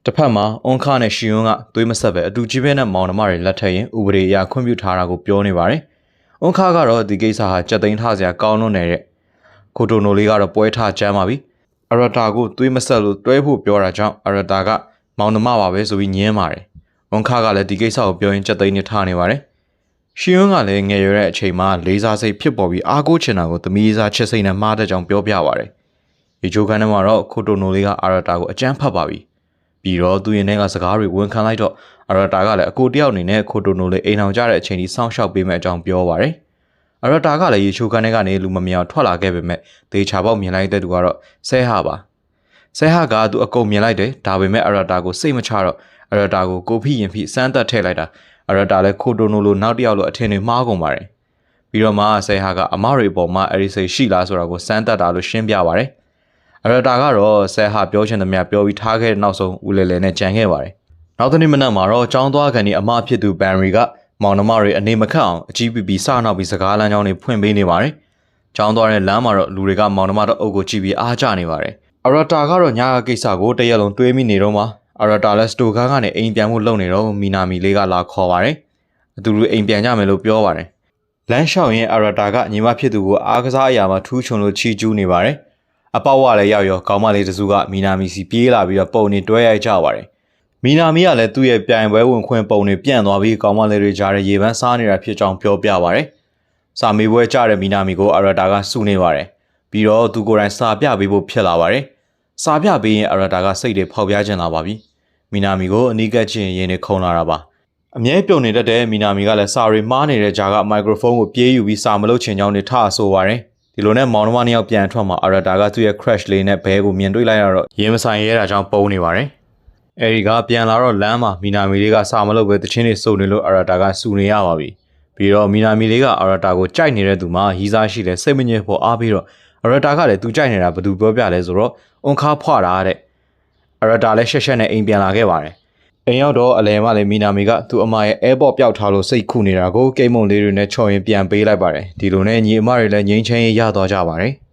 တစ်ဖက်မှာအွန်ခါနဲ့ရှီယွန်းကသွေးမဆက်ပဲအတူကြီးပဲနဲ့မောင်နှမတွေလက်ထက်ရင်ဥပဒေအရခွင့်ပြုထားတာကိုပြောနေပါတယ်။အွန်ခါကတော့ဒီကိစ္စဟာကြက်သိန်းထားစရာကောင်းလွန်းနေတဲ့ခိုတိုနိုလေးကတော့ပွဲထားကြမ်းပါပြီ။အရတာကိုသွေးမဆက်လို့တွဲဖို့ပြောတာကြောင့်အရတာကမောင်နှမပါပဲဆိုပြီးညင်းပါတယ်။အွန်ခါကလည်းဒီကိစ္စကိုပြောရင်ကြက်သိန်းနဲ့ထားနေပါတယ်။ရှီယွန်းကလည်းငယ်ရွယ်တဲ့အချိန်မှာလေးစားစိတ်ဖြစ်ပေါ်ပြီးအားကိုးချင်တာကိုသမီးစားချစ်စိတ်နဲ့မှားတဲ့ကြောင့်ပြောပြပါတယ်။ဒီဂျိုကန်ထဲမှာတော့ခိုတိုနိုလေးကအရတာကိုအကြမ်းဖက်ပါပြီ။ပြီးတော့သူရင်ထဲကစကားတွေဝန်ခံလိုက်တော့အရတာကလည်းအကိုတယောက်အနေနဲ့ခိုတိုနိုလေးအိမ်အောင်ကြတဲ့အချိန်ကြီးစောင့်ရှောက်ပေးမဲ့အကြောင်းပြောပါတယ်။အရတာကလည်းရေချိုကန်ထဲကနေလူမမြောင်ထွက်လာခဲ့ပေမဲ့ဒေချာပေါက်မြင်လိုက်တဲ့သူကတော့ဆဲဟာပါ။ဆဲဟာကသူအကုန်မြင်လိုက်တယ်ဒါပေမဲ့အရတာကိုစိတ်မချတော့အရတာကိုကိုဖိရင်ဖိစမ်းသက်ထည့်လိုက်တာအရတာလည်းခိုတိုနိုလိုနောက်တယောက်လိုအထင်တွေမှားကုန်ပါတယ်။ပြီးတော့မှဆဲဟာကအမတွေပေါ်မှာအဲ့ဒီစိတ်ရှိလားဆိုတာကိုစမ်းသက်တာလို့ရှင်းပြပါတယ်။အရတာကတော့ဆဲဟာပြောချင်သမျှပြောပြီးထားခဲ့တဲ့နောက်ဆုံးဦးလေလေနဲ့ကြံခဲ့ပါတယ်။နောက်တစ်နေ့မနက်မှာတော့ចောင်းသွားကန်ဒီအမဖြစ်သူဘန်ရီကမောင်နှမတွေအနေမခက်အောင်အကြီးပီပီစနောက်ပြီးစကားလမ်းကြောင်းတွေဖွင့်ပေးနေပါတယ်။ចောင်းသွားတဲ့လမ်းမှာတော့လူတွေကမောင်နှမတို့အုပ်ကိုကြည့်ပြီးအားကျနေပါတယ်။အရတာကတော့ညကကိစ္စကိုတရက်လုံးတွေးမိနေတော့မှအရတာလည်းစတိုကားကနေအိမ်ပြန်ဖို့လုပ်နေတော့မီနာမီလေးကလာခေါ်ပါတယ်။အတူတူအိမ်ပြန်ကြမယ်လို့ပြောပါတယ်။လမ်းလျှောက်ရင်အရတာကညီမဖြစ်သူကိုအားကစားအရာမှာထူးချွန်လို့ချီကျူးနေပါတယ်။အပေါက်ဝလည်းရောက်ရောကောင်းမလေးတစုကမီနာမီစီပြေးလာပြီးတော့ပုံနေတွဲရိုက်ကြပါတယ်။မီနာမီကလည်းသူ့ရဲ့ပြိုင်ပွဲဝင်ခွင့်ပုံတွေပြန့်သွားပြီးကောင်းမလေးတွေကြားတဲ့ရေပန်းစားနေတာဖြစ်ကြောင်းပြောပြပါတယ်။စာမေးပွဲကြတဲ့မီနာမီကိုအရတာကစုနေပါတယ်။ပြီးတော့သူကိုယ်တိုင်စာပြပေးဖို့ဖြစ်လာပါတယ်။စာပြပေးရင်အရတာကစိတ်တွေဖောက်ပြချင်လာပါပြီ။မီနာမီကိုအနီးကပ်ချင်းရင်းနေခုံလာတာပါ။အမြဲပြုံနေတတ်တဲ့မီနာမီကလည်းစာရီမားနေတဲ့ကြားကမိုက်ခရိုဖုန်းကိုပြေးယူပြီးစာမလုပ်ချင်ကြောင်းတွေထဆိုပါတယ်။ဒီလိုနဲ့မောင်နှမနှစ်ယောက်ပြန်ထွက်မှာအရတာကသူ့ရဲ့ crash လေးနဲ့ဘဲကိုမြင်တွေ့လိုက်ရတော့ရင်မဆိုင်ရဲတာကြောင့်ပုံနေပါတယ်။အဲဒီကပြန်လာတော့လမ်းမှာမီနာမီလေးကစာမလုပ်ပဲတချင်းတွေစုပ်နေလို့အရတာကစူနေရပါပြီ။ပြီးတော့မီနာမီလေးကအရတာကိုကြိုက်နေတဲ့သူမှရီးစားရှိလဲစိတ်မငြိမ်ဖို့အားပြီးတော့အရတာကလည်းသူကြိုက်နေတာဘယ်သူပြောပြလဲဆိုတော့အွန်ခါဖွာတာတဲ့အရတာလည်းရှက်ရှက်နဲ့အိမ်ပြန်လာခဲ့ပါတယ်။အိမ်ရောက်တော့အလဲမှလည်းမီနာမီကသူ့အမရဲ့ airport ပျောက်ထားလို့စိတ်ခုနေတာကိုကိတ်မုံလေးတွေနဲ့ချော်ရင်ပြန်ပေးလိုက်ပါတယ်။ဒီလိုနဲ့ညီအမတွေလည်းငိမ့်ချင်းရသွားကြပါတယ်။